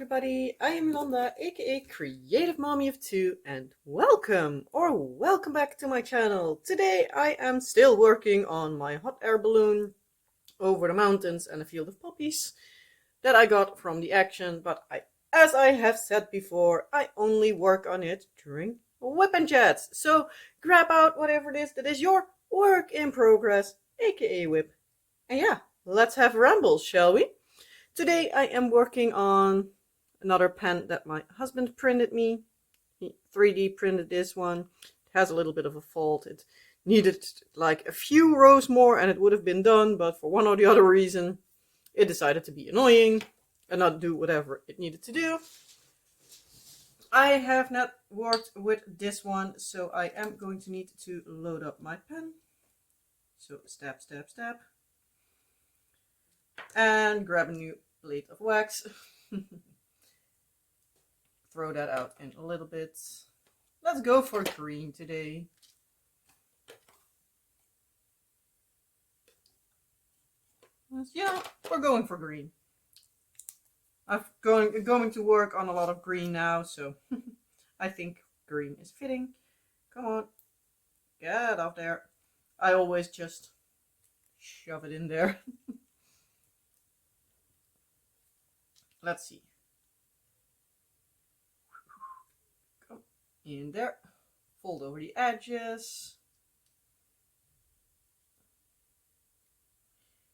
everybody, I am Yolanda, aka Creative Mommy of Two, and welcome back to my channel. Today I am still working on my hot air balloon over the mountains and a field of poppies that I got from the action, but as I have said before, I only work on it during WIP and Chats. So grab out whatever it is that is your work in progress, aka WIP. And yeah, let's have rambles, shall we? Today I am working on another pen that my husband printed me. He 3D printed this one. It has a little bit of a fault. It needed like a few rows more and it would have been done, but for one or the other reason it decided to be annoying and not do whatever it needed to do. I have not worked with this one, so I am going to need to load up my pen. So stab, stab, stab. And grab a new blade of wax. Throw that out in a little bit. Let's go for green today. Yeah, we're going for green. I'm going to work on a lot of green now, so I think green is fitting. Come on, get off there. I always just shove it in there. Let's see. Come in there. Fold over the edges.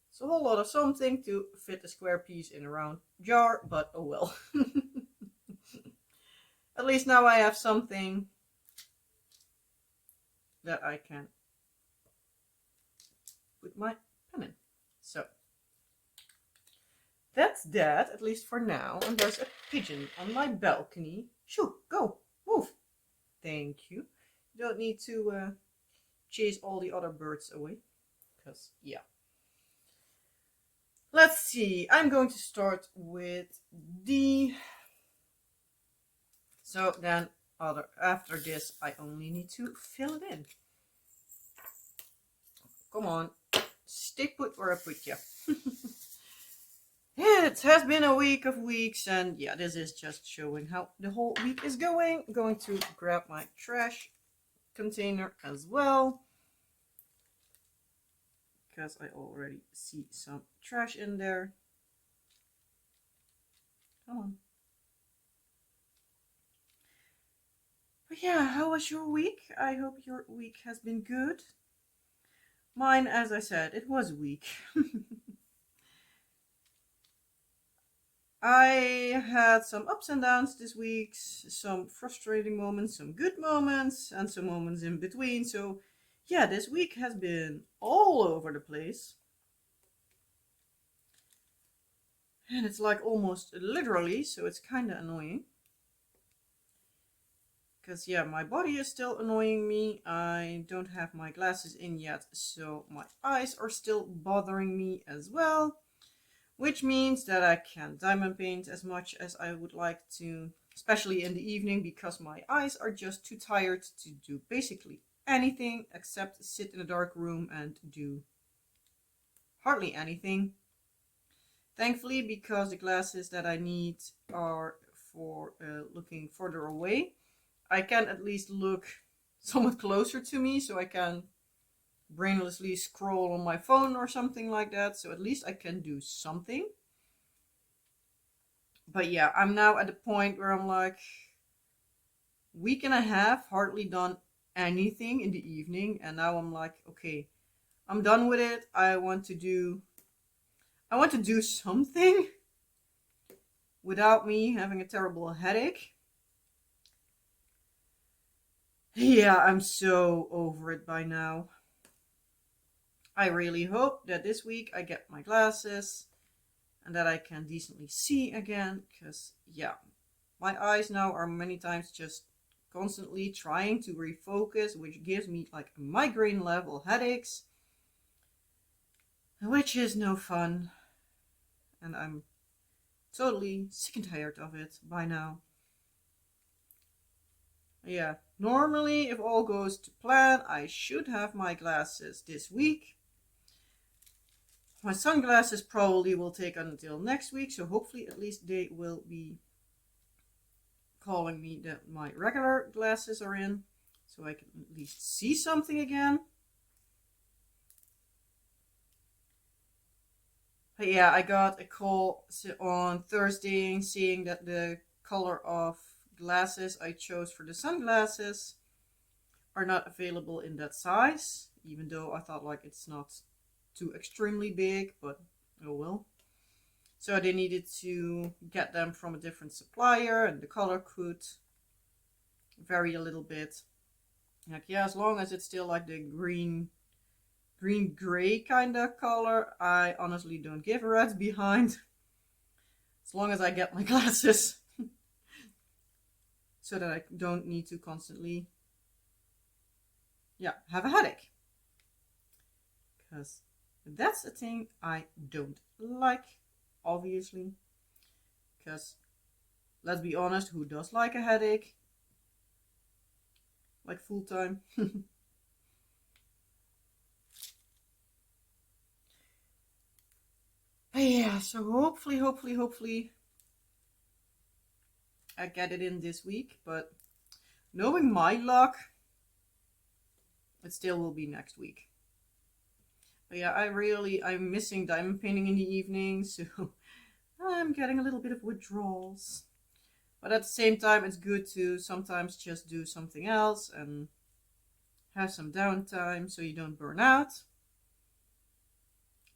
It's a whole lot of something to fit a square piece in a round jar, but oh well. At least now I have something that I can put my pen in. So that's that, at least for now. And there's a pigeon on my balcony. Shoo, go, move. Thank you. You don't need to chase all the other birds away. Because, yeah. Let's see. I'm going to start with D. So then, after this, I only need to fill it in. Come on. Stay put where I put you. It has been a week of weeks, and yeah, this is just showing how the whole week is going. I'm going to grab my trash container as well, because I already see some trash in there. Come on. But yeah, how was your week? I hope your week has been good. Mine, as I said, it was a week. I had some ups and downs this week, some frustrating moments, some good moments, and some moments in between. So yeah, this week has been all over the place. And it's like almost literally, so it's kind of annoying. Because yeah, my body is still annoying me. I don't have my glasses in yet, so my eyes are still bothering me as well. Which means that I can't diamond paint as much as I would like to, especially in the evening, because my eyes are just too tired to do basically anything except sit in a dark room and do hardly anything. Thankfully, because the glasses that I need are for looking further away, I can at least look somewhat closer to me, so I can brainlessly scroll on my phone or something like that, so at least I can do something. But yeah, I'm now at the point where I'm like, week and a half, hardly done anything in the evening, and now I'm like, okay, I'm done with it. I want to do something without me having a terrible headache. Yeah, I'm so over it by now. I really hope that this week I get my glasses and that I can decently see again, because yeah, my eyes now are many times just constantly trying to refocus, which gives me like migraine level headaches, which is no fun, and I'm totally sick and tired of it by now. Yeah, normally if all goes to plan, I should have my glasses this week. My sunglasses probably will take until next week, so hopefully at least they will be calling me that my regular glasses are in, so I can at least see something again. But yeah, I got a call on Thursday seeing that the color of glasses I chose for the sunglasses are not available in that size, even though I thought like it's not too extremely big, but oh well. So they needed to get them from a different supplier, and the color could vary a little bit. Like, yeah, as long as it's still like the green gray kind of color, I honestly don't give a rat's behind. As long as I get my glasses. So that I don't need to constantly, yeah, have a headache. Because that's a thing I don't like, obviously. Because, let's be honest, who does like a headache? Like full time. But yeah, so hopefully I get it in this week. But knowing my luck, it still will be next week. But yeah, I'm missing diamond painting in the evening, so I'm getting a little bit of withdrawals. But at the same time, it's good to sometimes just do something else and have some downtime so you don't burn out.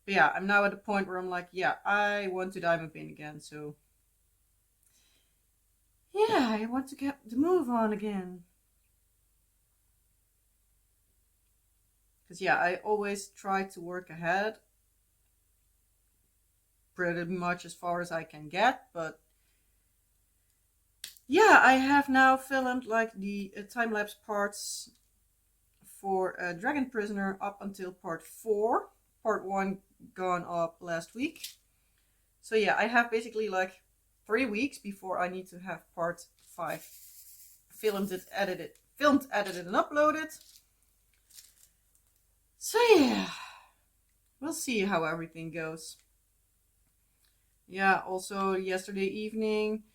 But yeah, I'm now at the point where I'm like, yeah, I want to diamond paint again, so yeah, I want to get the move on again. Because yeah, I always try to work ahead pretty much as far as I can get, but yeah, I have now filmed like the time-lapse parts for Dragon Prisoner up until part 4. Part 1 gone up last week. So yeah, I have basically like 3 weeks before I need to have part 5 filmed, edited, and uploaded. So yeah, we'll see how everything goes. Yeah, also yesterday evening,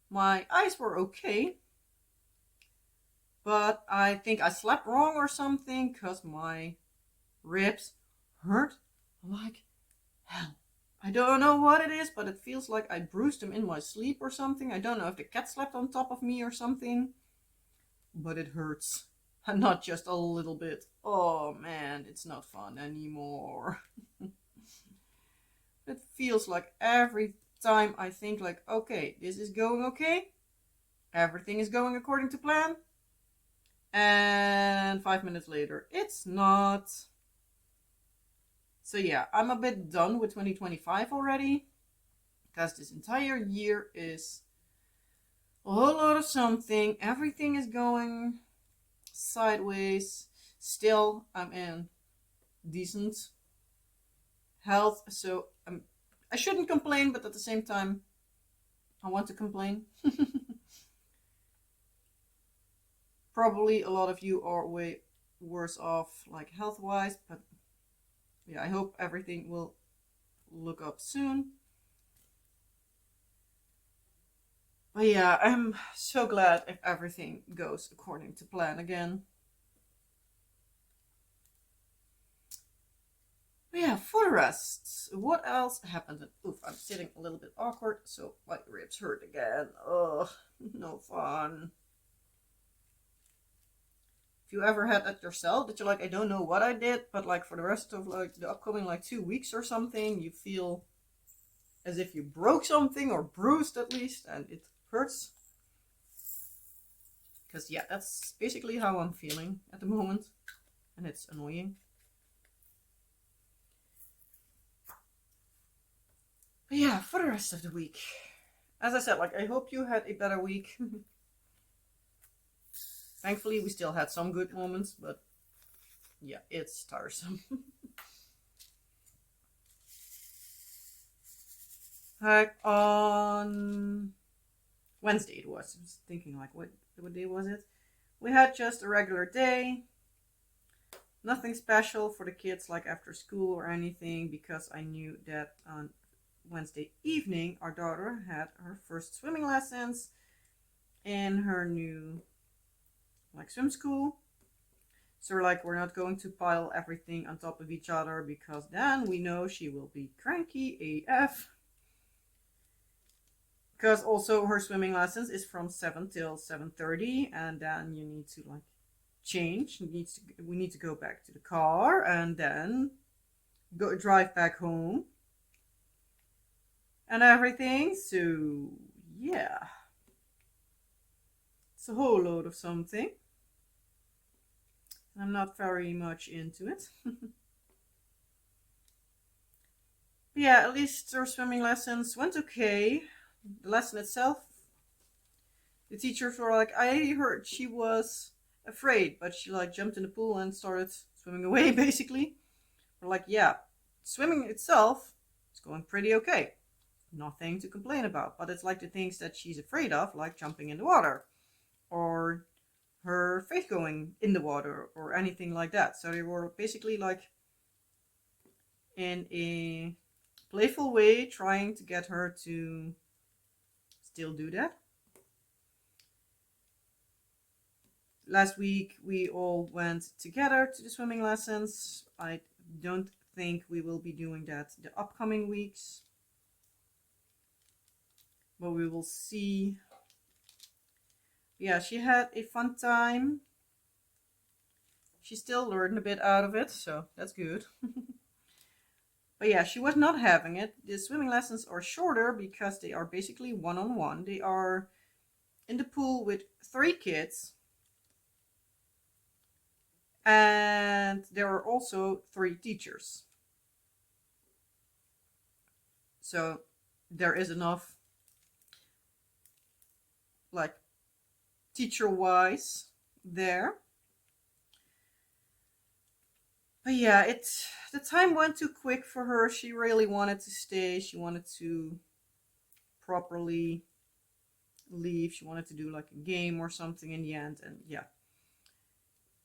my eyes were okay. But I think I slept wrong or something, because my ribs hurt like hell. I don't know what it is, but it feels like I bruised them in my sleep or something. I don't know if the cat slept on top of me or something. But it hurts. And not just a little bit. Oh man, it's not fun anymore. It feels like every time I think like, okay, this is going okay. Everything is going according to plan. And 5 minutes later, it's not. So yeah, I'm a bit done with 2025 already. Because this entire year is a whole lot of something. Everything is going sideways. Still, I'm in decent health. So I shouldn't complain, but at the same time, I want to complain. Probably a lot of you are way worse off, like health-wise, but yeah, I hope everything will look up soon. But yeah, I'm so glad if everything goes according to plan again. But yeah, for the rest, what else happened? Oof, I'm sitting a little bit awkward, so my ribs hurt again. Ugh, no fun. If you ever had that yourself, that you're like, I don't know what I did, but like for the rest of like the upcoming like 2 weeks or something, you feel as if you broke something or bruised at least, and it hurts. Because yeah, that's basically how I'm feeling at the moment, and it's annoying. But yeah, for the rest of the week, as I said, like I hope you had a better week. Thankfully, we still had some good moments, but yeah, it's tiresome. Like on Wednesday it was. I was thinking like, what day was it? We had just a regular day. Nothing special for the kids like after school or anything, because I knew that on Wednesday evening our daughter had her first swimming lessons. in her new like swim school. So we're like, we're not going to pile everything on top of each other because then we know she will be cranky AF. Because also her swimming lessons is from 7 till 7:30, and then you need to like change. We need to go back to the car and then go drive back home and everything. So yeah, it's a whole load of something. I'm not very much into it. But yeah, at least her swimming lessons went okay. The lesson itself, the teachers were like, I heard she was afraid, but she like jumped in the pool and started swimming away basically. We're like, yeah, swimming itself is going pretty okay. Nothing to complain about, but it's like the things that she's afraid of, like jumping in the water or her face going in the water or anything like that. So they were basically like in a playful way trying to get her to still do that. Last week we all went together to the swimming lessons. I don't think we will be doing that the upcoming weeks, but we will see. Yeah, she had a fun time. She still learned a bit out of it, so that's good. But yeah, she was not having it. The swimming lessons are shorter because they are basically one-on-one. They are in the pool with 3 kids, and there are also 3 teachers. So there is enough, like, teacher-wise there. But yeah, the time went too quick for her. She really wanted to stay. She wanted to properly leave. She wanted to do like a game or something in the end, and yeah,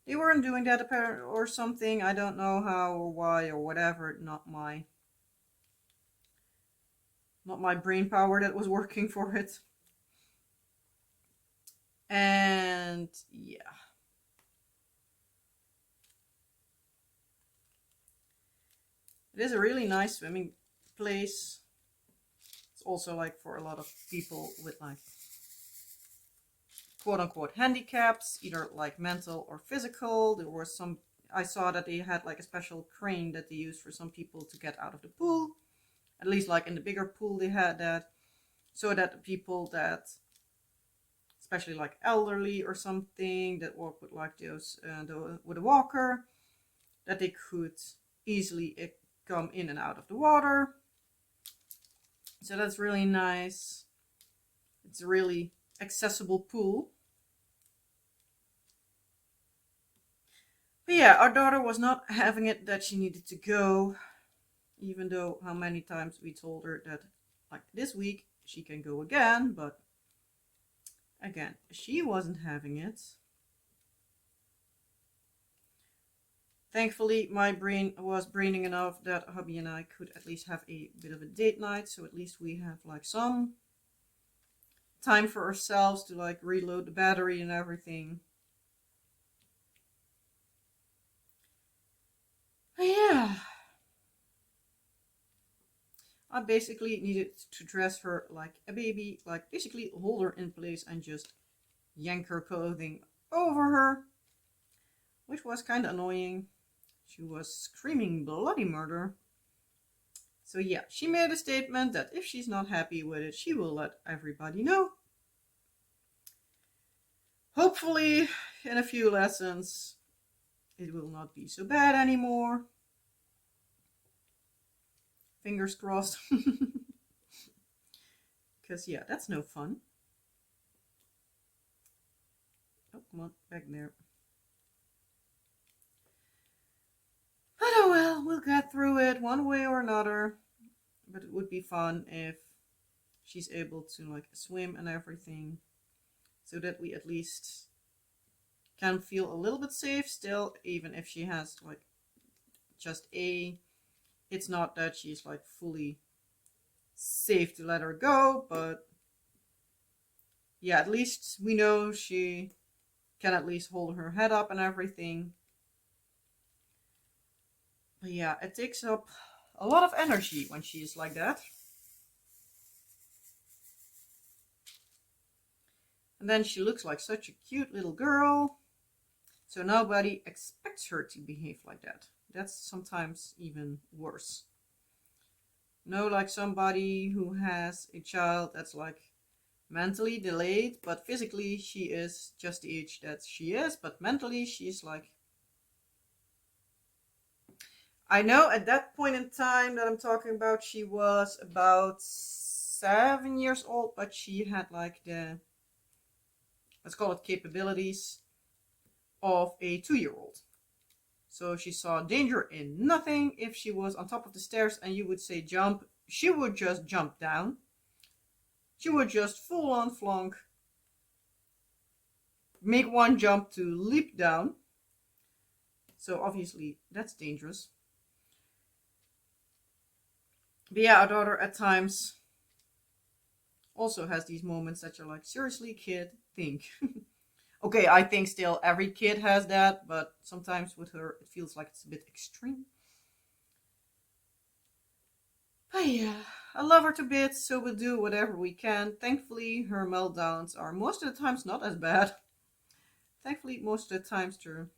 they weren't doing that apparently or something. I don't know how or why or whatever. Not my brain power that was working for it. And yeah, it is a really nice swimming place. It's also like for a lot of people with like quote unquote handicaps, either like mental or physical. There were some, I saw that they had like a special crane that they used for some people to get out of the pool. At least like in the bigger pool they had that, so that the people that, especially like elderly or something, that walk with like those with a walker, that they could easily come in and out of the water. So that's really nice. It's a really accessible pool. But yeah, our daughter was not having it that she needed to go, even though how many times we told her that like this week she can go again, but again, she wasn't having it. Thankfully, my brain was braining enough that hubby and I could at least have a bit of a date night, so at least we have like some time for ourselves to like reload the battery and everything. But yeah, I basically needed to dress her like a baby, like basically hold her in place and just yank her clothing over her, which was kind of annoying. She was screaming bloody murder. So yeah, she made a statement that if she's not happy with it, she will let everybody know. Hopefully, in a few lessons, it will not be so bad anymore. Fingers crossed. Because yeah, that's no fun. Oh, come on, back there. But oh well, we'll get through it one way or another. But it would be fun if she's able to like swim and everything, so that we at least can feel a little bit safe still, even if she has like just a, it's not that she's like fully safe to let her go, but yeah, at least we know she can at least hold her head up and everything. But yeah, it takes up a lot of energy when she's like that. And then she looks like such a cute little girl. So nobody expects her to behave like that. That's sometimes even worse. No, like somebody who has a child that's like mentally delayed, but physically she is just the age that she is, but mentally she's like, I know at that point in time that I'm talking about, she was about 7 years old, but she had like the, let's call it, capabilities of a 2-year-old. So she saw danger in nothing. If she was on top of the stairs and you would say jump, she would just jump down. She would just full on flunk, make one jump to leap down. So obviously that's dangerous. But yeah, our daughter at times also has these moments that you're like, seriously, kid, think. Okay, I think still every kid has that, but sometimes with her it feels like it's a bit extreme. But yeah, I love her to bits, so we'll do whatever we can. Thankfully, her meltdowns are most of the times not as bad. Thankfully, most of the times they're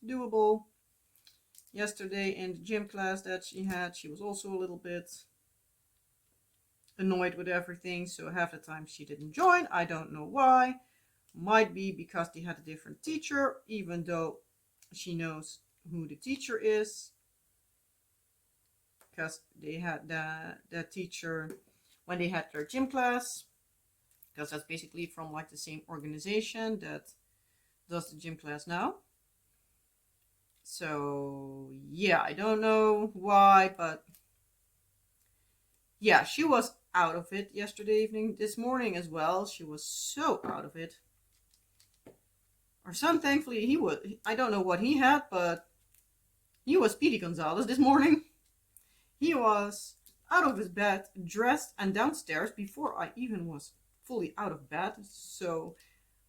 doable. Yesterday in the gym class that she had, she was also a little bit annoyed with everything, so half the time she didn't join. I don't know why. Might be because they had a different teacher, even though she knows who the teacher is. Because they had that teacher when they had their gym class, because that's basically from like the same organization that does the gym class now. So yeah, I don't know why, but yeah, she was out of it yesterday evening. This morning as well, she was so out of it. Our son, thankfully, he was, I don't know what he had, but he was Speedy Gonzalez this morning. He was out of his bed, dressed, and downstairs before I even was fully out of bed. So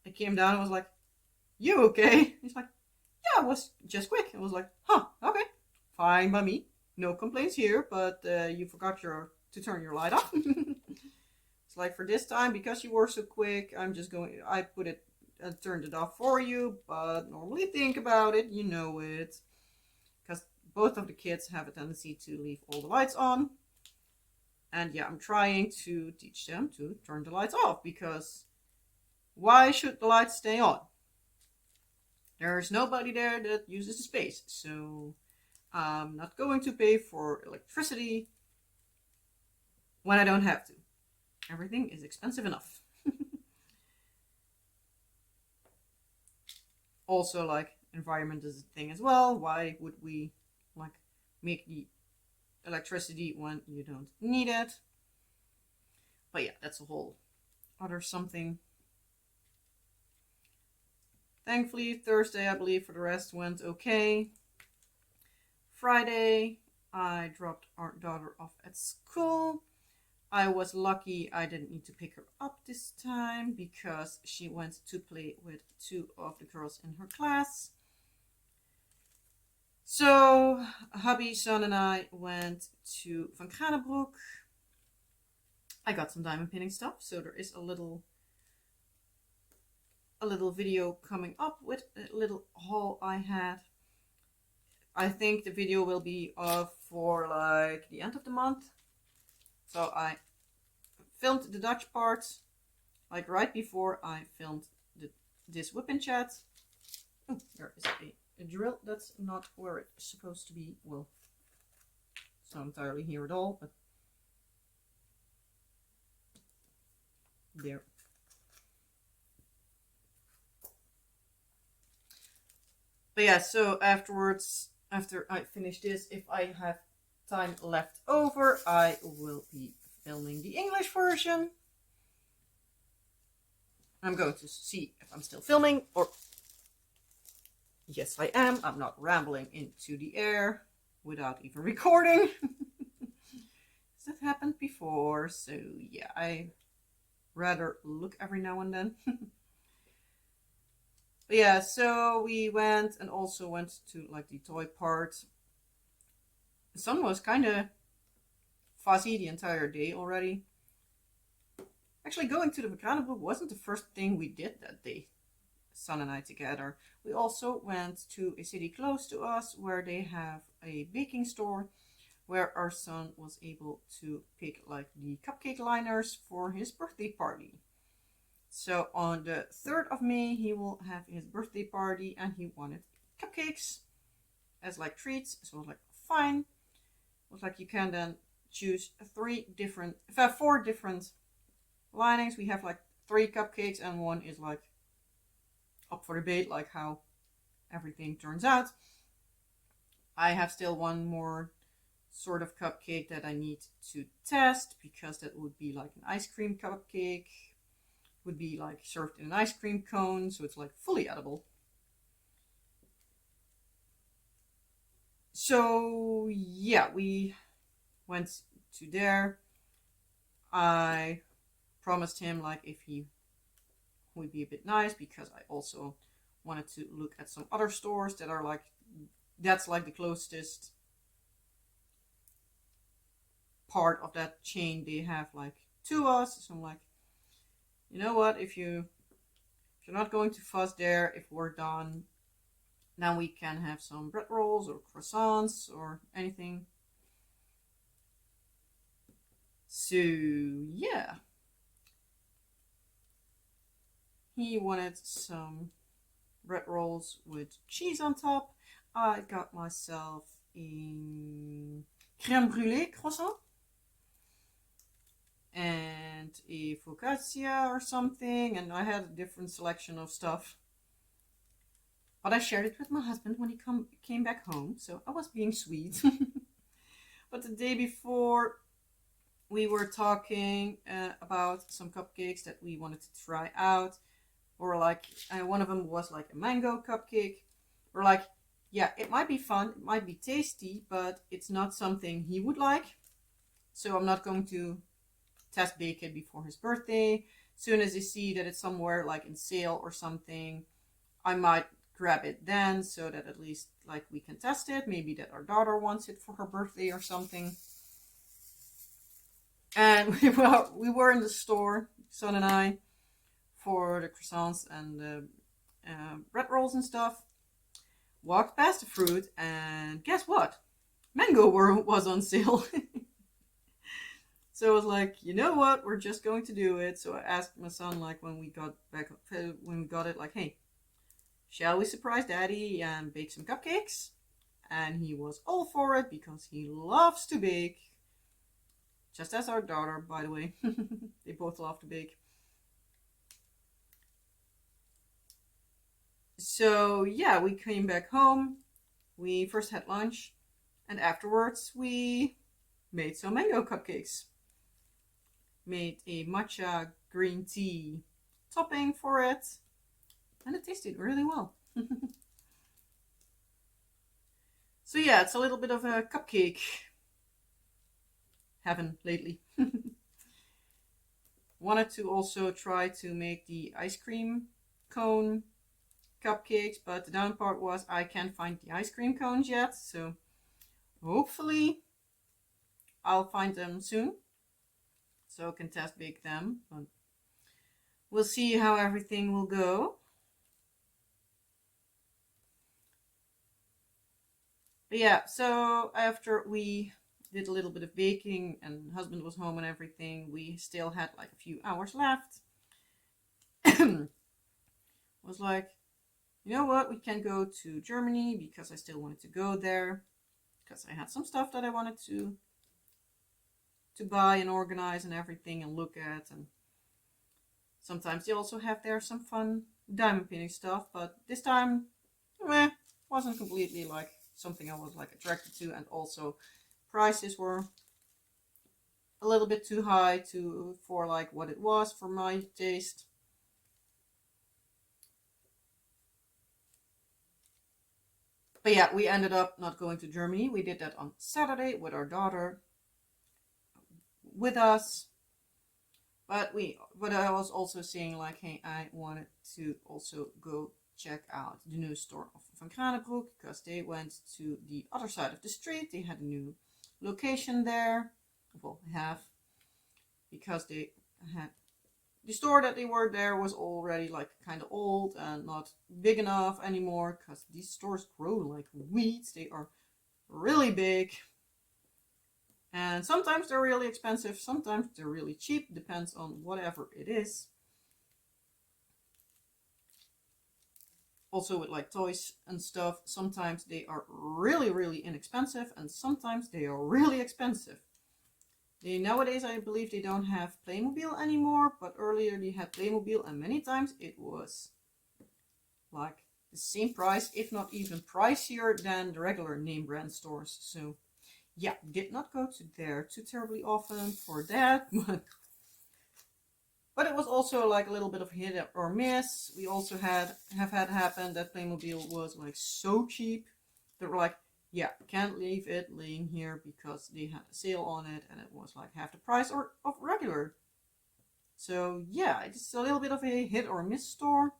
I came down and was like, you okay? He's like, yeah, it was just quick. I was like, huh, okay, fine by me. No complaints here, but you forgot to turn your light off. It's like, for this time, because you were so quick, I put it, turned it off for you, but normally think about it, you know it. Because both of the kids have a tendency to leave all the lights on. And yeah, I'm trying to teach them to turn the lights off, because why should the lights stay on? There's nobody there that uses the space, so I'm not going to pay for electricity when I don't have to. Everything is expensive enough. Also, like, environment is a thing as well. Why would we like make the electricity when you don't need it? But yeah, that's a whole other something. Thankfully, Thursday, I believe, for the rest went okay. Friday, I dropped our daughter off at school. I was lucky I didn't need to pick her up this time because she went to play with two of the girls in her class. So, hubby, son, and I went to Van Kranenbroek. I got some diamond pinning stuff, so there is a little video coming up with a little haul I had. I think the video will be for like the end of the month. So I filmed the Dutch part like right before I filmed this WIP and Chat. Oh, there is a drill that's not where it's supposed to be. Well, it's not entirely here at all, but there. But yeah, so afterwards, after I finish this, if I have time left over, I will be filming the English version. I'm going to see if I'm still filming, or yes I am. I'm not rambling into the air without even recording. That happened before, so yeah, I rather look every now and then. But yeah, so we went and also went to like the toy part. The sun was kind of fuzzy the entire day already. Actually, going to the Veganenboek wasn't the first thing we did that day, son and I together. We also went to a city close to us where they have a baking store where our son was able to pick like the cupcake liners for his birthday party. So on the 3rd of May, he will have his birthday party and he wanted cupcakes as like treats. So I was like, fine. It was like you can then choose four different linings. We have like 3 cupcakes and one is like up for debate, like how everything turns out. I have still one more sort of cupcake that I need to test because that would be like an ice cream cupcake. Would be like served in an ice cream cone, so it's like fully edible. So yeah, we went to there. I promised him like if he would be a bit nice because I also wanted to look at some other stores that are like that's like the closest part of that chain they have like to us. So I'm like, you know what, if you're not going to fuss there, if we're done, now we can have some bread rolls or croissants or anything. So yeah, he wanted some bread rolls with cheese on top. I got myself a crème brûlée croissant and a focaccia or something, and I had a different selection of stuff. But I shared it with my husband when he came back home, so I was being sweet. But the day before, we were talking about some cupcakes that we wanted to try out. Or like, one of them was like a mango cupcake. Or like, yeah, it might be fun, it might be tasty, but it's not something he would like. So I'm not going to test bake it before his birthday. Soon as I see that it's somewhere like in sale or something, I might grab it then so that at least like we can test it. Maybe that our daughter wants it for her birthday or something. And we were in the store, son and I, for the croissants and the bread rolls and stuff. Walked past the fruit and guess what? Mango was on sale. So I was like, you know what? We're just going to do it. So I asked my son, like when we got it, like, hey, shall we surprise Daddy and bake some cupcakes? And he was all for it because he loves to bake. Just as our daughter, by the way. They both love to bake. So yeah, we came back home. We first had lunch. And afterwards, we made some mango cupcakes. Made a matcha green tea topping for it. And it tasted really well. So yeah, it's a little bit of a cupcake heaven lately. Wanted to also try to make the ice cream cone cupcakes, but the down part was I can't find the ice cream cones yet, so hopefully I'll find them soon so I can test bake them, but we'll see how everything will go. But yeah, so after we did a little bit of baking and husband was home and everything, we still had like a few hours left. Was like, you know what, we can go to Germany because I still wanted to go there because I had some stuff that I wanted to buy and organize and everything and look at, and sometimes they also have there some fun diamond painting stuff, but this time wasn't completely like something I was like attracted to, and also prices were a little bit too high for like what it was for my taste. But yeah, we ended up not going to Germany. We did that on Saturday with our daughter with us. But I was also saying like, hey, I wanted to also go check out the new store of Van Kranenbroek because they went to the other side of the street. They had a new location there. Well, have because they had the store that they were there was already like kind of old and not big enough anymore because these stores grow like weeds. They are really big. And sometimes they're really expensive, sometimes they're really cheap, depends on whatever it is. Also with like toys and stuff, sometimes they are really, really inexpensive and sometimes they are really expensive. Nowadays, I believe they don't have Playmobil anymore, but earlier they had Playmobil and many times it was like the same price, if not even pricier than the regular name brand stores. So yeah, did not go to there too terribly often for that, but it was also like a little bit of hit or miss. We also have had happen that Playmobil was like so cheap that we're like, yeah, can't leave it laying here because they had a sale on it and it was like half the price of regular. So yeah, it's a little bit of a hit or miss store.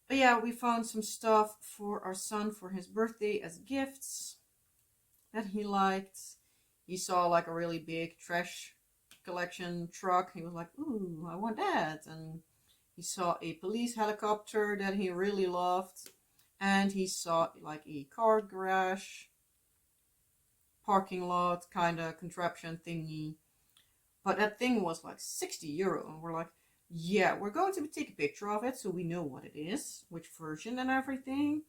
But yeah, we found some stuff for our son for his birthday as gifts that he liked. He saw like a really big trash collection truck. He was like, ooh, I want that. And he saw a police helicopter that he really loved. And he saw like a car garage, parking lot kind of contraption thingy. But that thing was like €60. And we're like, yeah, we're going to take a picture of it so we know what it is, which version and everything.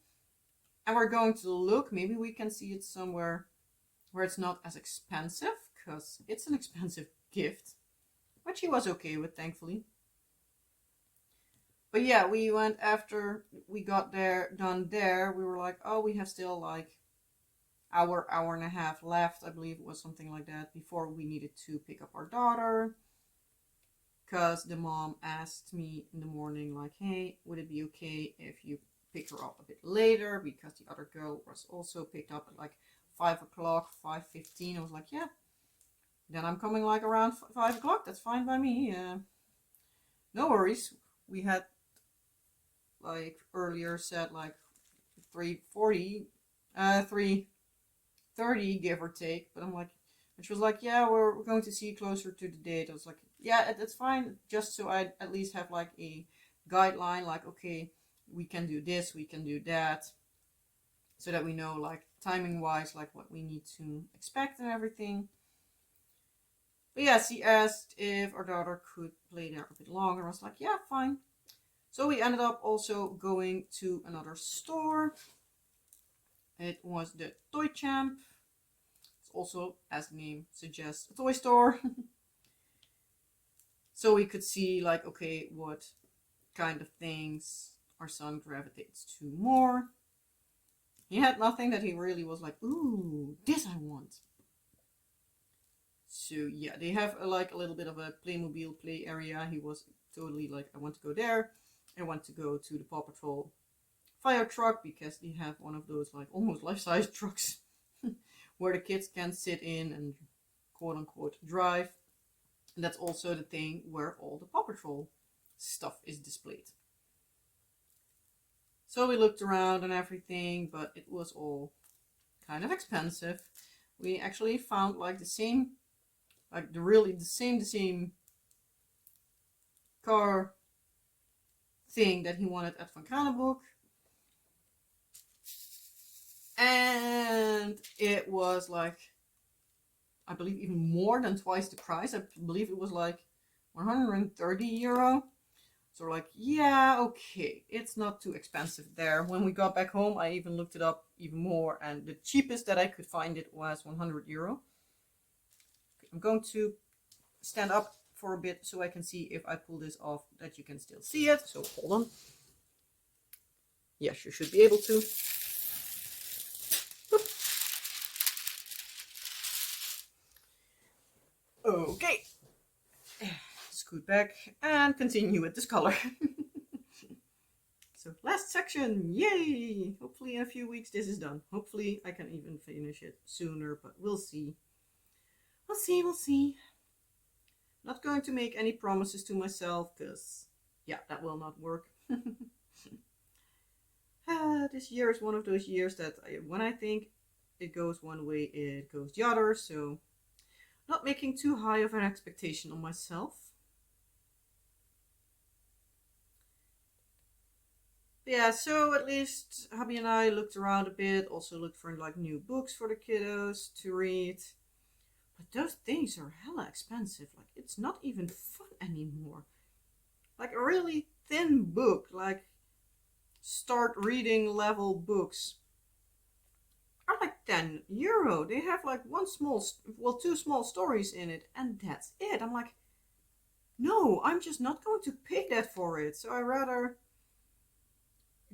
And we're going to look, maybe we can see it somewhere where it's not as expensive, because it's an expensive gift, which he was okay with, thankfully. But yeah, we went after we got done there, we were like, oh, we have still like hour and a half left, I believe it was something like that, before we needed to pick up our daughter. Because the mom asked me in the morning, like, hey, would it be okay if you pick her up a bit later? Because the other girl was also picked up at like 5 o'clock, 5:15. I was like, yeah, then I'm coming like around 5 o'clock. That's fine by me. No worries. We had like earlier said like 3:40, 3:30, give or take. But I'm like, and she was like, yeah, we're going to see closer to the date. I was like, yeah, that's fine. Just so I at least have like a guideline, like, okay, we can do this, we can do that. So that we know like timing wise, like what we need to expect and everything. But yeah, she asked if our daughter could play there a bit longer. I was like, yeah, fine. So we ended up also going to another store. It was the Toy Champ. It's also, as the name suggests, a toy store. So we could see like, okay, what kind of things our son gravitates to more. He had nothing that he really was like, ooh, this I want. So yeah, they have like a little bit of a Playmobil play area. He was totally like, I want to go there. I want to go to the Paw Patrol fire truck because they have one of those like almost life-size trucks where the kids can sit in and quote unquote drive. And that's also the thing where all the Paw Patrol stuff is displayed. So we looked around and everything, but it was all kind of expensive. We actually found like the same, like the same car thing that he wanted at Van Kranenbroek. And it was like, I believe even more than twice the price. I believe it was like €130. So we're like, yeah, okay, it's not too expensive there. When we got back home, I even looked it up even more, and the cheapest that I could find it was €100. Okay, I'm going to stand up for a bit so I can see if I pull this off that you can still see it. So hold on. Yes, you should be able to. Okay. Scoot back and continue with this color. So last section, yay! Hopefully in a few weeks this is done. Hopefully I can even finish it sooner, but we'll see. We'll see, we'll see. Not going to make any promises to myself, because, yeah, that will not work. This year is one of those years that when I think it goes one way, it goes the other, so not making too high of an expectation on myself. But yeah, so at least hubby and I looked around a bit, also looked for like new books for the kiddos to read. But those things are hella expensive. Like, it's not even fun anymore. Like, a really thin book, like start reading level books, are like €10. They have like two small stories in it, and that's it. I'm like, no, I'm just not going to pay that for it. So I rather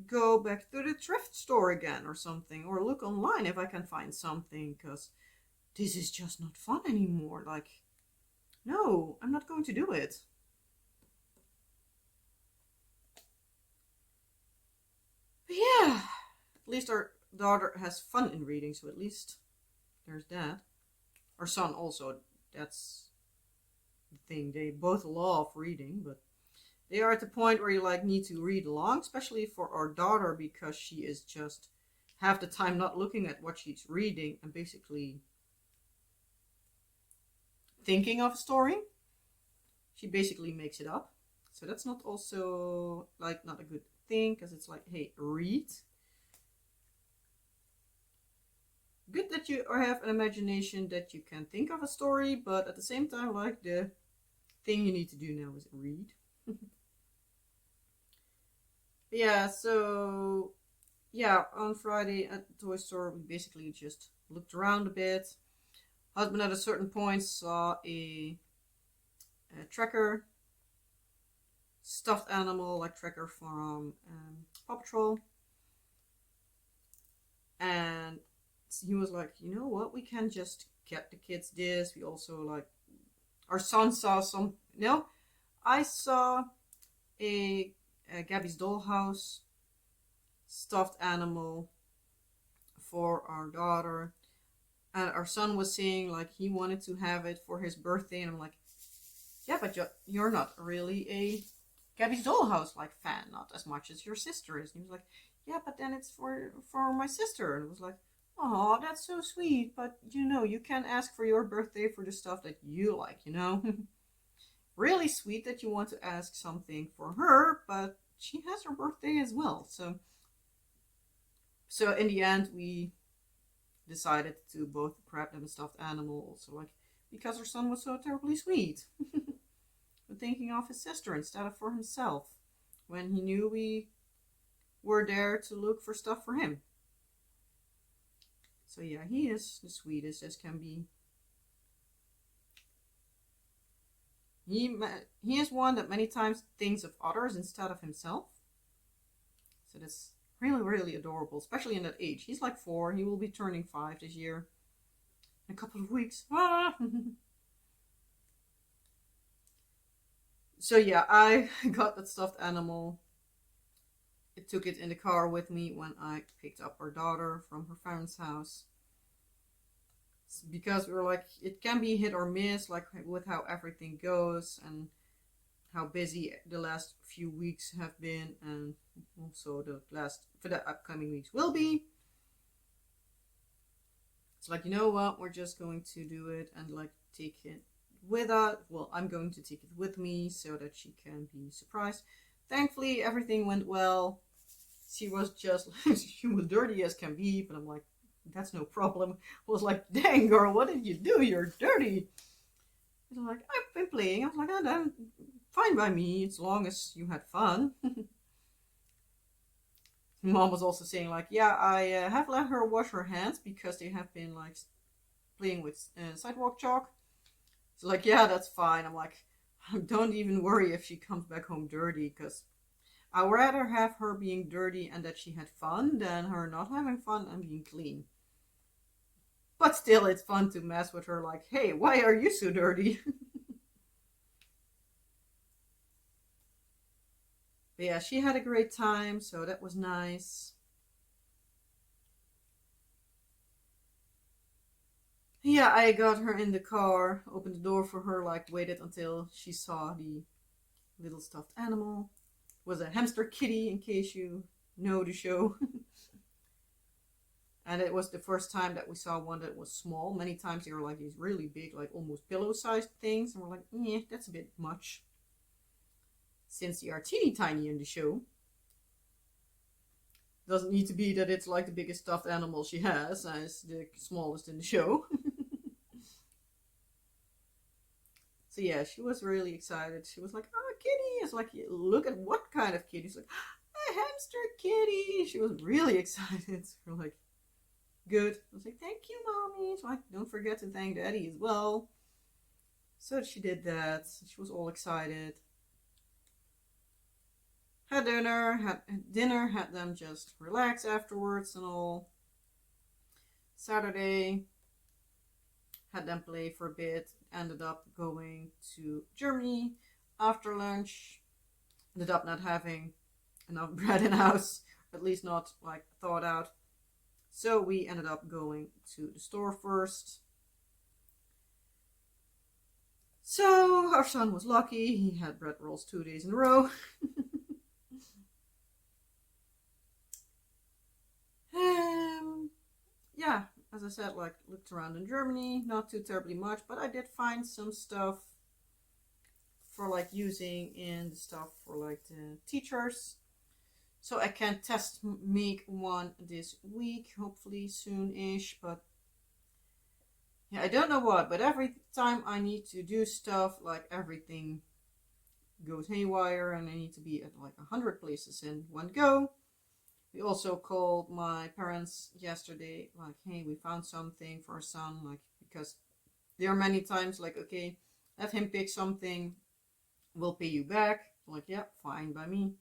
go back to the thrift store again or something, or look online if I can find something, because this is just not fun anymore. Like, no, I'm not going to do it. But yeah, at least our daughter has fun in reading, so at least there's that. Our son also, that's the thing. They both love reading, but they are at the point where you like need to read along, especially for our daughter, because she is just half the time not looking at what she's reading and basically thinking of a story. She basically makes it up. So that's not also like not a good thing, because it's like, hey, read. Good that you have an imagination that you can think of a story, but at the same time, like, the thing you need to do now is read. Yeah, so yeah, on Friday at the toy store, we basically just looked around a bit. Husband at a certain point saw a tracker, stuffed animal like tracker from Paw Patrol, and he was like, you know what, we can just get the kids this. We also like, our son saw some, I saw a Gabby's Dollhouse stuffed animal for our daughter, and our son was saying like he wanted to have it for his birthday, and I'm like, yeah, but you're not really a Gabby's Dollhouse like fan, not as much as your sister is. And he was like, yeah, but then it's for my sister. And it was like, oh, that's so sweet, but you can ask for your birthday for the stuff that you like, Really sweet that you want to ask something for her, but she has her birthday as well. So in the end, we decided to both grab them a stuffed animal, also like because her son was so terribly sweet. But thinking of his sister instead of for himself, when he knew we were there to look for stuff for him. So yeah, he is the sweetest as can be. He is one that many times thinks of others instead of himself. So that's really, really adorable, especially in that age. He's like 4. He will be turning 5 this year. In a couple of weeks. Ah! So yeah, I got that stuffed animal. I took it in the car with me when I picked up our daughter from her parents' house. Because we were like, it can be hit or miss, like with how everything goes and how busy the last few weeks have been, and also for the upcoming weeks will be. It's like, you know what, we're just going to do it and like take it with us. Well, I'm going to take it with me so that she can be surprised. Thankfully, everything went well. She was just, she was dirty as can be, but I'm like, that's no problem. I was like, dang girl, what did you do? You're dirty. She's like, I've been playing. I was like, oh, that's fine by me, as long as you had fun. Mom was also saying like, yeah, I have let her wash her hands because they have been like playing with sidewalk chalk. So like, yeah, that's fine. I'm like, don't even worry if she comes back home dirty, because I would rather have her being dirty and that she had fun than her not having fun and being clean. But still, it's fun to mess with her like, hey, why are you so dirty? But yeah, she had a great time, so that was nice. Yeah, I got her in the car, opened the door for her, like waited until she saw the little stuffed animal. It was a hamster kitty, in case you know the show. And it was the first time that we saw one that was small. Many times they were like these really big, like almost pillow-sized things, and we're like, yeah, that's a bit much. Since they are teeny tiny in the show, doesn't need to be that it's like the biggest stuffed animal she has, as the smallest in the show. So yeah, she was really excited. She was like, "Oh, kitty!" It's like, look at what kind of kitty. She's like, a hamster kitty. She was really excited. We're like, good. I was like, thank you, mommy. So like, don't forget to thank daddy as well. So she did that. She was all excited. Had dinner, had them just relax afterwards and all. Saturday, had them play for a bit. Ended up going to Germany after lunch. Ended up not having enough bread in the house, at least not like thought out. So we ended up going to the store first. So our son was lucky. He had bread rolls 2 days in a row. Yeah, as I said, like looked around in Germany, not too terribly much, but I did find some stuff for like using in the stuff for like the teachers. So I can test make one this week, hopefully soon-ish, but yeah, I don't know what, but every time I need to do stuff, like everything goes haywire and I need to be at like 100 places in one go. We also called my parents yesterday, like, hey, we found something for our son, like, because there are many times, like, okay, let him pick something, we'll pay you back. Like, yeah, fine by me.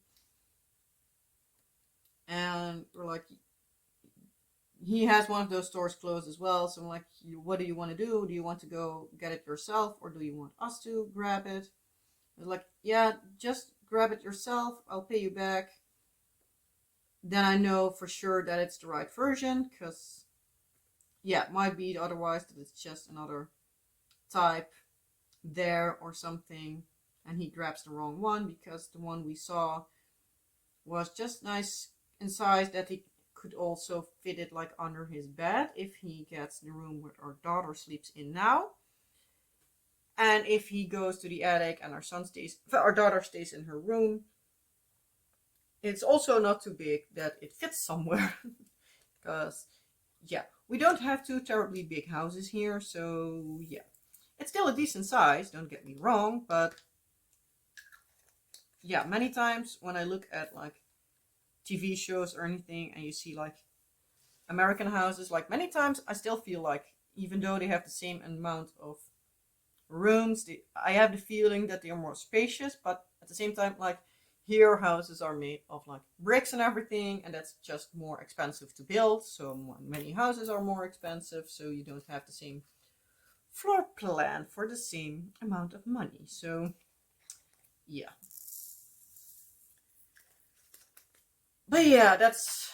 And we're like, he has one of those stores closed as well. So I'm like, what do you want to do? Do you want to go get it yourself or do you want us to grab it? They're like, yeah, just grab it yourself. I'll pay you back. Then I know for sure that it's the right version because, yeah, it might be otherwise that it's just another type there or something. And he grabs the wrong one because the one we saw was just nice in size that he could also fit it like under his bed if he gets the room where our daughter sleeps in now. And if he goes to the attic and our daughter stays in her room, it's also not too big that it fits somewhere. Because, yeah, we don't have two terribly big houses here, so yeah. It's still a decent size, don't get me wrong, but yeah, many times when I look at like TV shows or anything and you see like American houses, like many times I still feel like even though they have the same amount of rooms, I have the feeling that they are more spacious, but at the same time, like here houses are made of like bricks and everything, and that's just more expensive to build. So many houses are more expensive, so you don't have the same floor plan for the same amount of money. So yeah. But yeah, that's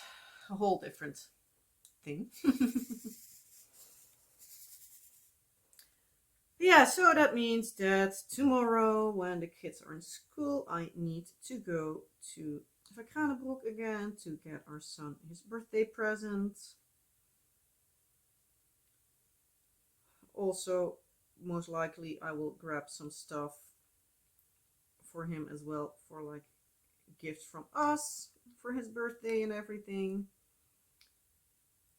a whole different thing. Yeah, so that means that tomorrow, when the kids are in school, I need to go to Vakranenbroek again to get our son his birthday present. Also, most likely, I will grab some stuff for him as well for like gifts from us for his birthday and everything.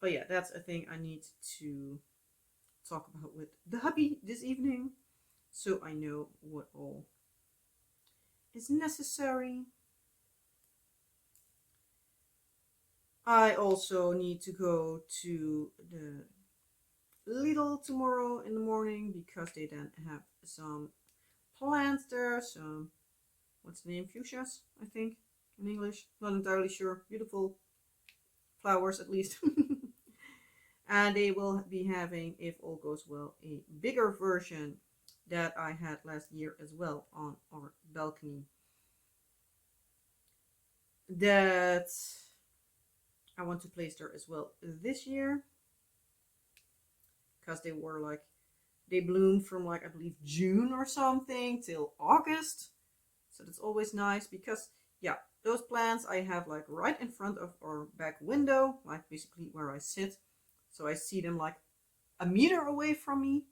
But yeah, that's a thing I need to talk about with the hubby this evening so I know what all is necessary. I also need to go to the Lidl tomorrow in the morning because they then have some plants there. Some, what's the name? Fuchsias, I think, in English. Not entirely sure. Beautiful flowers, at least. And they will be having, if all goes well, a bigger version that I had last year as well on our balcony. That I want to place there as well this year. because they were like, they bloomed from like, I believe June or something till August. So that's always nice because, yeah, those plants I have like right in front of our back window, like basically where I sit. So I see them like a meter away from me.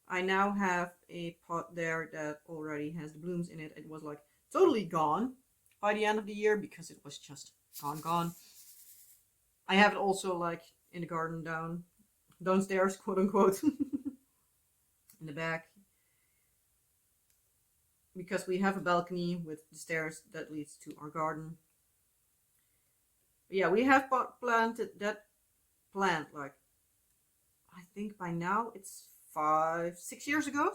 I now have a pot there that already has the blooms in it. It was like totally gone by the end of the year because it was just gone. I have it also like in the garden downstairs, quote unquote, in the back, because we have a balcony with the stairs that leads to our garden. But yeah, we have planted that plant like, I think by now it's 5-6 years ago.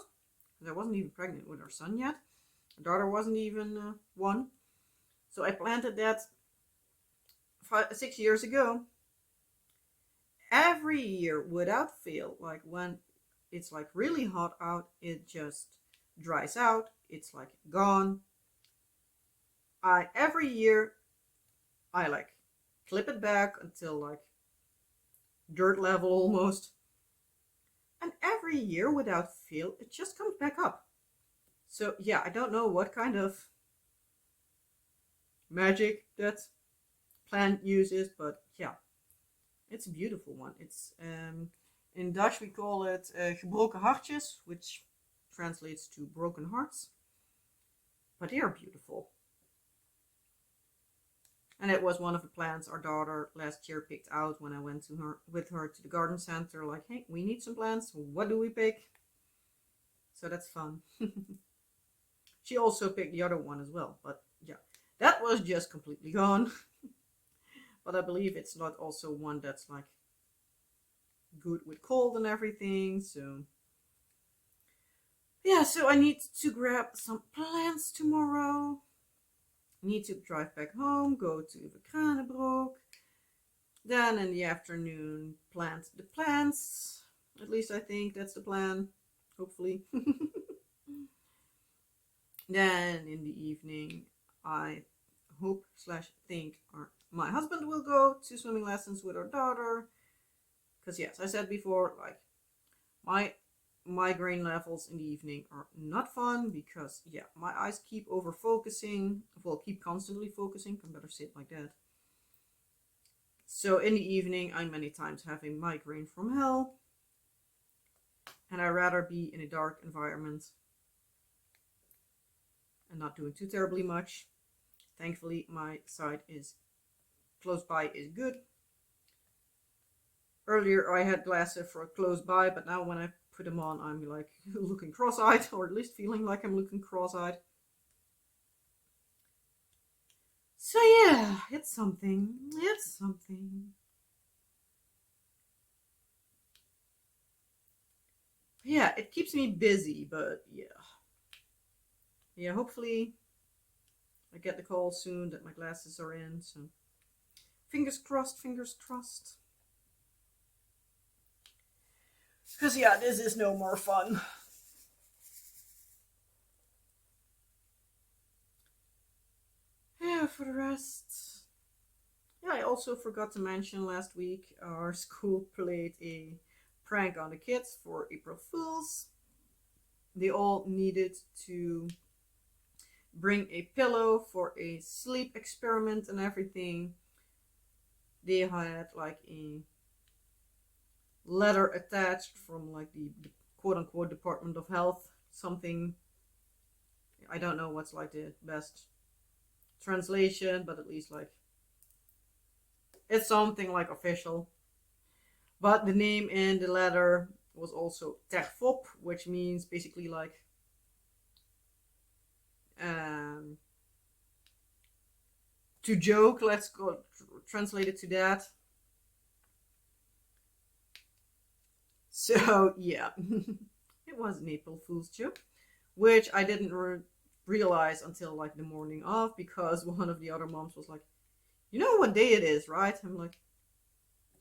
Because I wasn't even pregnant with our son yet. Our daughter wasn't even 1. So I planted that 6 years ago. Every year without fail, like when it's like really hot out, it just dries out. It's like gone. Every year I like clip it back until like dirt level almost. And every year without fail, it just comes back up. So yeah, I don't know what kind of magic that plant uses, but yeah, it's a beautiful one. It's in Dutch we call it gebroken hartjes, which translates to broken hearts. But they are beautiful. And it was one of the plants our daughter last year picked out when I went with her to the garden center. Like, hey, we need some plants. What do we pick? So that's fun. She also picked the other one as well. But yeah, that was just completely gone. But I believe it's not also one that's like good with cold and everything. So yeah, so I need to grab some plants tomorrow. Need to drive back home, go to the Kranenbroek. Then in the afternoon, plant the plants. At least I think that's the plan. Hopefully. Then in the evening, I hope / think my husband will go to swimming lessons with our daughter. Because yes, I said before, like my migraine levels in the evening are not fun because yeah, my eyes keep over focusing. Well, keep constantly focusing. I better say it like that. So in the evening, I many times have a migraine from hell. And I'd rather be in a dark environment and not doing too terribly much. Thankfully, my site is close by is good. Earlier, I had glasses for close by, but now when I put them on, I'm like looking cross-eyed, or at least feeling like I'm looking cross-eyed. So yeah, it's something. It's something. Yeah, it keeps me busy, but yeah. Yeah, hopefully I get the call soon that my glasses are in, so fingers crossed, fingers crossed. Because yeah, this is no more fun. Yeah, for the rest. Yeah, I also forgot to mention last week our school played a prank on the kids for April Fools. They all needed to bring a pillow for a sleep experiment and everything. They had like a letter attached from like the quote unquote Department of Health, something. I don't know what's like the best translation, but at least like it's something like official. But the name in the letter was also Terfop, which means basically like to joke. Let's go translate it to that. So yeah, it was an April Fool's joke, which I didn't realize until like the morning of, because one of the other moms was like, "You know what day it is, right?" I'm like,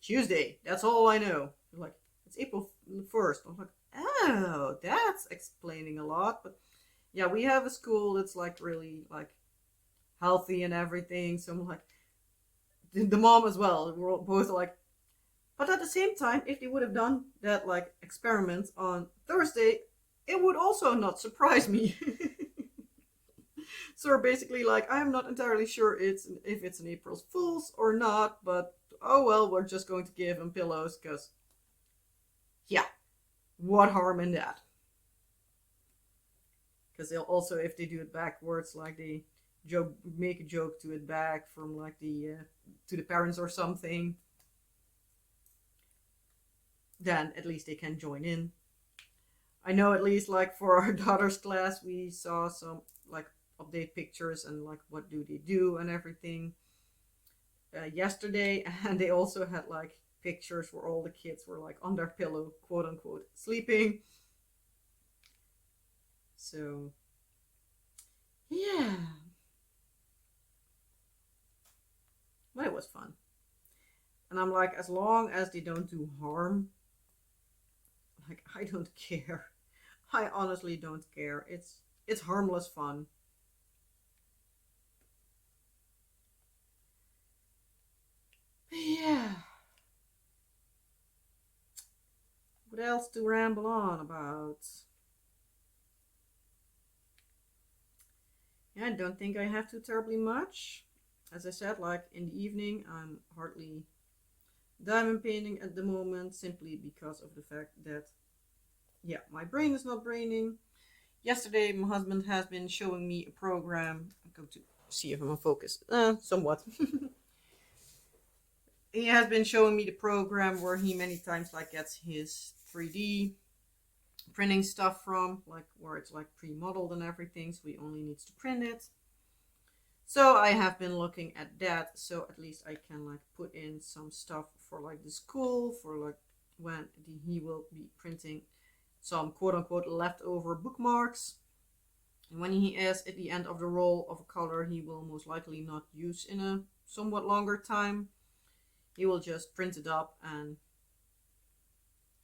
"Tuesday. That's all I know." They're like, "It's April 1st." I'm like, "Oh, that's explaining a lot." But yeah, we have a school that's like really like healthy and everything. So I'm like, the mom as well. We're both like, But at the same time, if they would have done that like experiment on Thursday, it would also not surprise me. So basically, like, I'm not entirely sure if it's an April Fool's or not, but oh well, we're just going to give them pillows, because, yeah, what harm in that? Because they'll also, if they do it backwards, like they make a joke to it back from like to the parents or something, then at least they can join in. I know at least like for our daughter's class, we saw some like update pictures and like what do they do and everything yesterday, and they also had like pictures where all the kids were like on their pillow, quote unquote, sleeping. So yeah, but it was fun. And I'm like, as long as they don't do harm, like, I don't care. I honestly don't care. It's harmless fun. But yeah. What else to ramble on about? Yeah, I don't think I have too terribly much. As I said, like in the evening, I'm hardly diamond painting at the moment, simply because of the fact that, yeah, my brain is not braining. Yesterday, my husband has been showing me a program. I'm going to see if I'm on focus. Somewhat. He has been showing me the program where he many times like gets his 3D printing stuff from, like where it's like pre-modeled and everything, so he only needs to print it. So I have been looking at that, so at least I can like put in some stuff for like the school, for like when he will be printing some quote unquote leftover bookmarks. And when he is at the end of the roll of a color he will most likely not use in a somewhat longer time, he will just print it up and,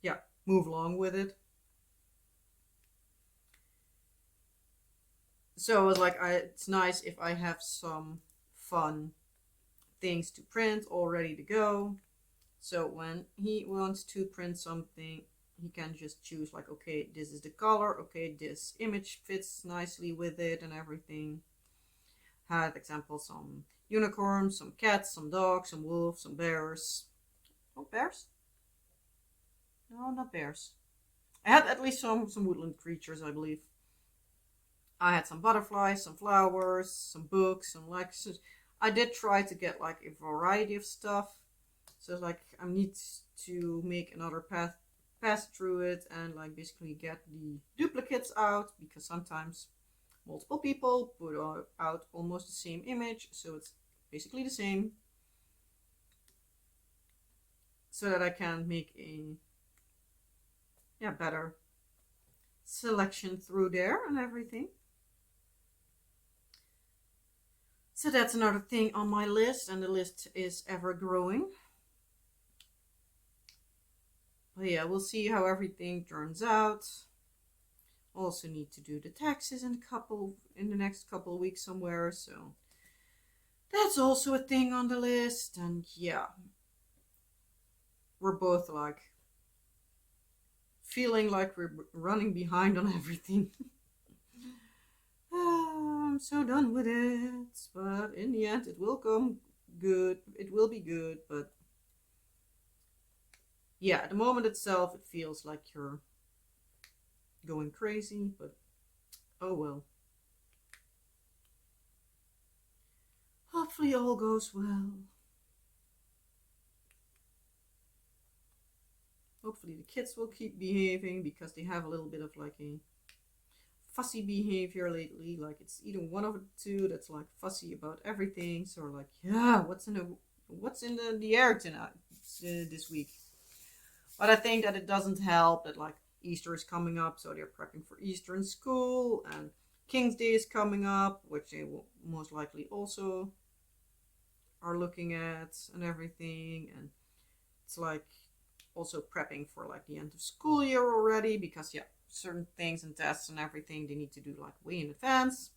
yeah, move along with it. So I was like, it's nice if I have some fun things to print all ready to go. So when he wants to print something, he can just choose like, okay, this is the color, okay, this image fits nicely with it and everything. Had example some unicorns, some cats, some dogs, some wolves, some bears. Oh, bears? No, not bears. I had at least some woodland creatures, I believe. I had some butterflies, some flowers, some books, some like. I did try to get like a variety of stuff. So like I need to make another pass through it and like basically get the duplicates out, because sometimes multiple people put out almost the same image, so it's basically the same. So that I can make a, yeah, better selection through there and everything. So that's another thing on my list, and the list is ever growing. But yeah, we'll see how everything turns out. Also need to do the taxes in the next couple of weeks somewhere, so that's also a thing on the list. And yeah, we're both like feeling like we're running behind on everything. I'm so done with it, but in the end it will come good. It will be good, but yeah, at the moment itself it feels like you're going crazy, but oh well. Hopefully all goes well. Hopefully the kids will keep behaving, because they have a little bit of like a fussy behavior lately. Like it's either one of the two that's like fussy about everything. So like, yeah, what's in the air tonight, this week? But I think that it doesn't help that like Easter is coming up, so they're prepping for Easter in school, and King's Day is coming up, which they will most likely also are looking at and everything. And it's like also prepping for like the end of school year already, because yeah, certain things and tests and everything they need to do like way in advance.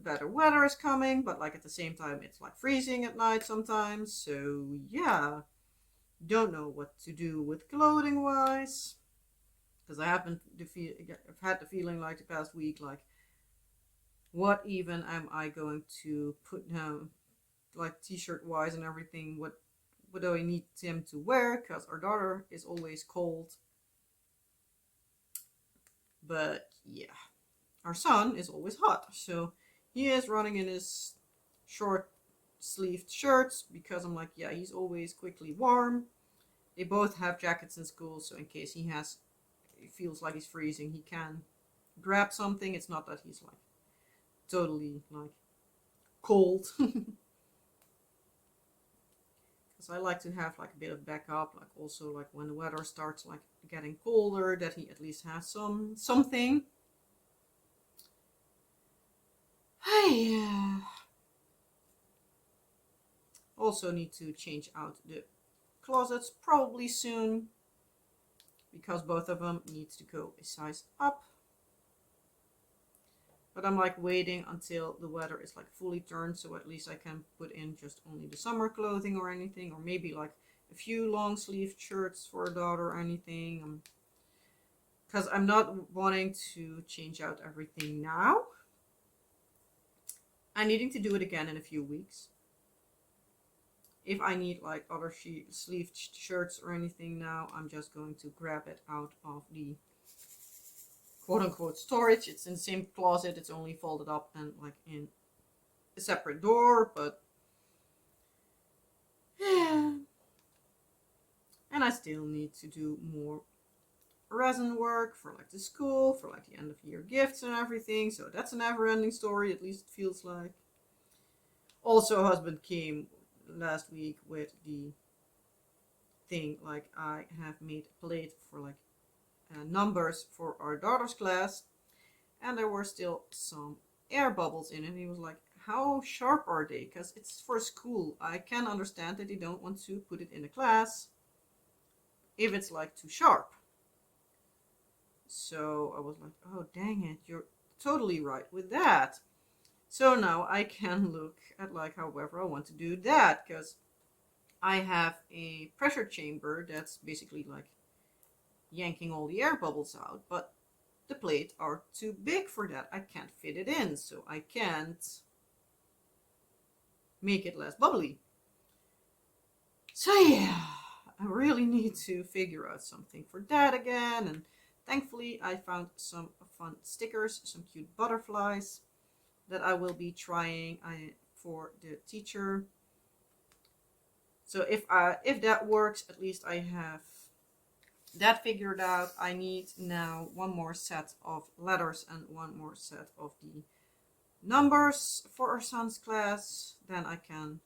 better weather is coming, but like at the same time it's like freezing at night sometimes. So yeah, don't know what to do with clothing wise, because I've had the feeling like the past week, like what even am I going to put down, like t-shirt wise and everything. What do I need him to wear? Because our daughter is always cold. But yeah, our son is always hot, so he is running in his short sleeved shirts because I'm like, yeah, he's always quickly warm. They both have jackets in school, so in case he feels like he's freezing, he can grab something. It's not that he's like totally like cold. Because I like to have like a bit of backup, like also like when the weather starts like getting colder, that he at least has something. I also need to change out the closets probably soon, because both of them need to go a size up. But I'm like waiting until the weather is like fully turned, so at least I can put in just only the summer clothing or anything, or maybe like a few long sleeved shirts for a daughter or anything. Because I'm not wanting to change out everything now. I'm needing to do it again in a few weeks. If I need like other sleeved shirts or anything now, I'm just going to grab it out of the quote unquote storage. It's in the same closet, it's only folded up and like in a separate door, but yeah. And I still need to do more resin work for like the school, for like the end of year gifts and everything. So that's a never ending story, at least it feels like. Also, husband came last week with the thing, like I have made a plate for like numbers for our daughter's class, and there were still some air bubbles in it. He was like, how sharp are they? Because it's for school. I can understand that they don't want to put it in a class if it's like too sharp. So I was like, oh dang it, you're totally right with that. So now I can look at like however I want to do that, because I have a pressure chamber that's basically like yanking all the air bubbles out, but the plates are too big for that. I can't fit it in, so I can't make it less bubbly. So yeah, I really need to figure out something for that again, and thankfully I found some fun stickers, some cute butterflies that I will be trying for the teacher. So if that works, at least I have that figured out. I need now one more set of letters and one more set of the numbers for our son's class. Then I can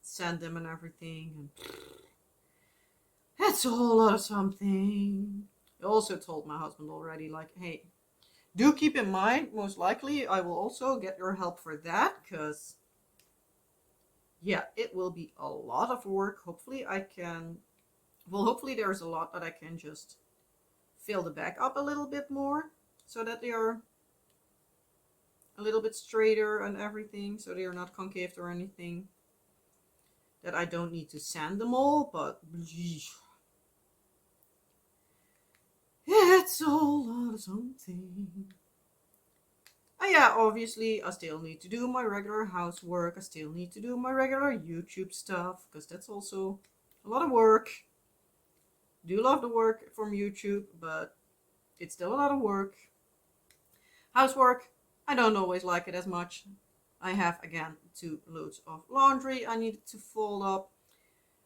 send them and everything. And that's a whole lot of something. I also told my husband already, like, hey, do keep in mind, most likely I will also get your help for that, because yeah, it will be a lot of work. Hopefully hopefully there's a lot that I can just fill the back up a little bit more, so that they are a little bit straighter and everything, so they are not concave or anything. That I don't need to sand them all, but it's a whole lot of something. Oh yeah, obviously I still need to do my regular housework. I still need to do my regular YouTube stuff, because that's also a lot of work. Do love the work from YouTube, but it's still a lot of work. Housework, I don't always like it as much. I have again 2 loads of laundry I needed to fold up,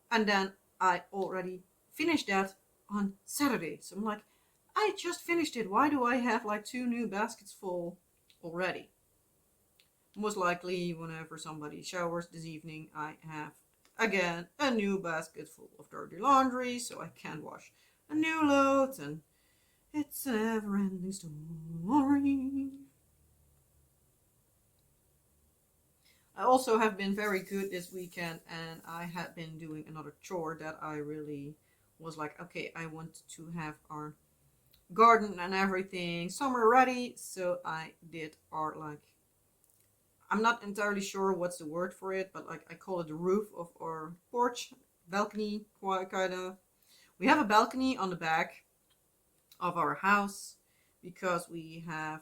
and then I already finished that on Saturday. So I'm like, I just finished it. Why do I have like 2 new baskets full already? Most likely, whenever somebody showers this evening, I have again a new basket full of dirty laundry, so I can wash a new load, and it's a never ending story. I also have been very good this weekend, and I had been doing another chore that I really was like, okay, I want to have our garden and everything summer ready. So I did our like I'm not entirely sure what's the word for it, but like I call it the roof of our porch, balcony, kind of. We have a balcony on the back of our house because we are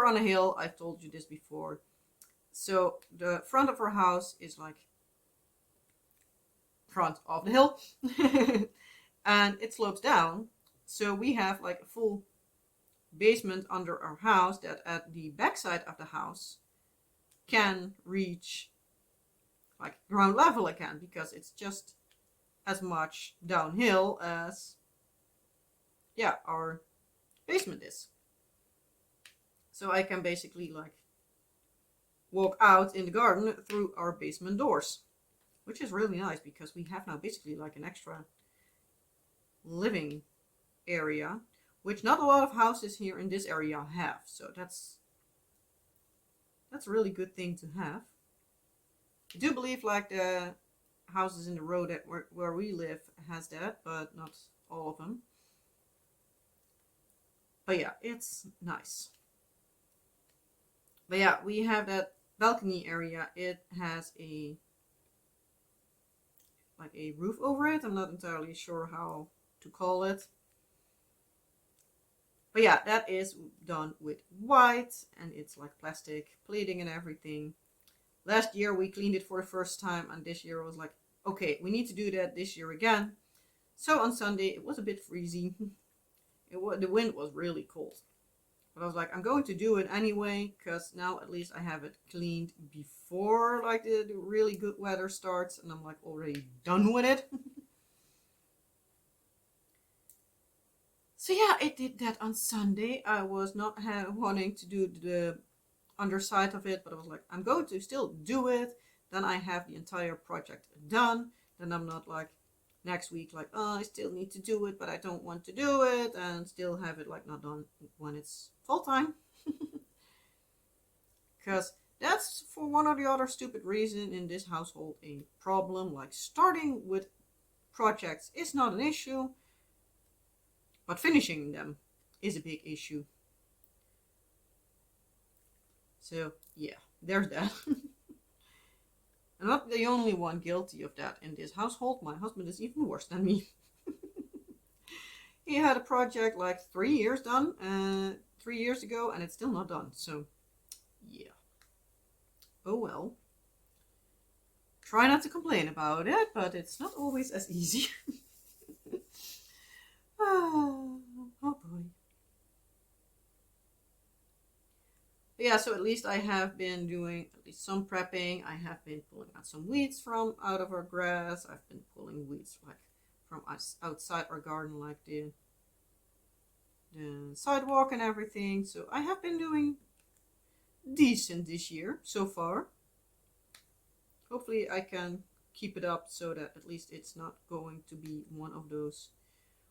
on a hill. I've told you this before. So the front of our house is like front of the hill and it slopes down. So we have like a full basement under our house that at the backside of the house can reach like ground level again, because it's just as much downhill as our basement is. So I can basically like walk out in the garden through our basement doors, which is really nice because we have now basically like an extra living area, which not a lot of houses here in this area have. So that's a really good thing to have. I do believe like the houses in the road that where we live has that, but not all of them. But yeah, it's nice. But yeah, we have that balcony area. It has a roof over it. I'm not entirely sure how to call it. But yeah, that is done with white, and it's like plastic plating and everything. Last year we cleaned it for the first time, and this year I was like, okay, we need to do that this year again. So on Sunday it was a bit freezy. The wind was really cold. But I was like, I'm going to do it anyway, because now at least I have it cleaned before like the really good weather starts, and I'm like already done with it. So yeah, I did that on Sunday. I was not wanting to do the underside of it, but I was like, I'm going to still do it. Then I have the entire project done. Then I'm not like next week like, oh, I still need to do it, but I don't want to do it, and still have it like not done when it's full time. Because that's for one or the other stupid reason in this household a problem. Like starting with projects is not an issue, but finishing them is a big issue. So yeah, there's that. I'm not the only one guilty of that in this household. My husband is even worse than me. He had a project like 3 years done, 3 years ago, and it's still not done. So yeah. Oh well. Try not to complain about it, but it's not always as easy. Oh boy. But yeah, so at least I have been doing at least some prepping. I have been pulling out some weeds from out of our grass. I've been pulling weeds like from us outside our garden, like the sidewalk and everything. So I have been doing decent this year so far. Hopefully I can keep it up so that at least it's not going to be one of those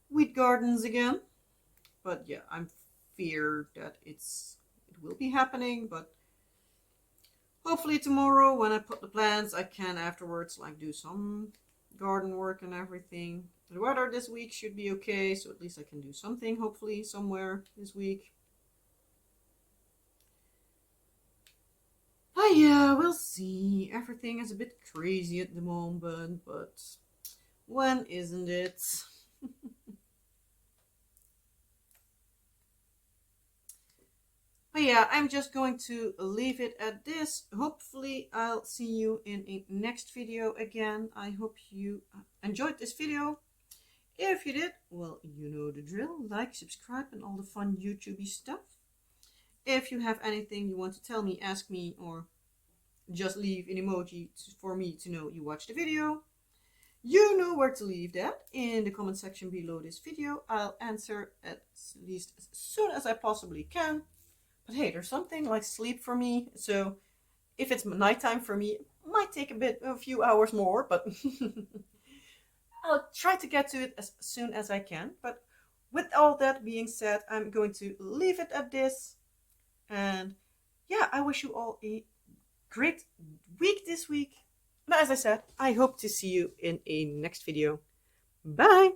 weed gardens again. But yeah, I'm feared that it will be happening, but hopefully tomorrow when I put the plants I can afterwards like do some garden work and everything. The weather this week should be okay, so at least I can do something hopefully somewhere this week. But yeah, we'll see. Everything is a bit crazy at the moment, but when isn't it? But yeah, I'm just going to leave it at this. Hopefully I'll see you in a next video again. I hope you enjoyed this video. If you did, well, you know the drill. Like, subscribe, and all the fun YouTubey stuff. If you have anything you want to tell me, ask me, or just leave an emoji for me to know you watched the video, you know where to leave that in the comment section below this video. I'll answer at least as soon as I possibly can. But hey, there's something like sleep for me, so if it's nighttime for me, it might take a few hours more, but I'll try to get to it as soon as I can. But with all that being said, I'm going to leave it at this. And yeah, I wish you all a great week this week. And as I said, I hope to see you in a next video. Bye!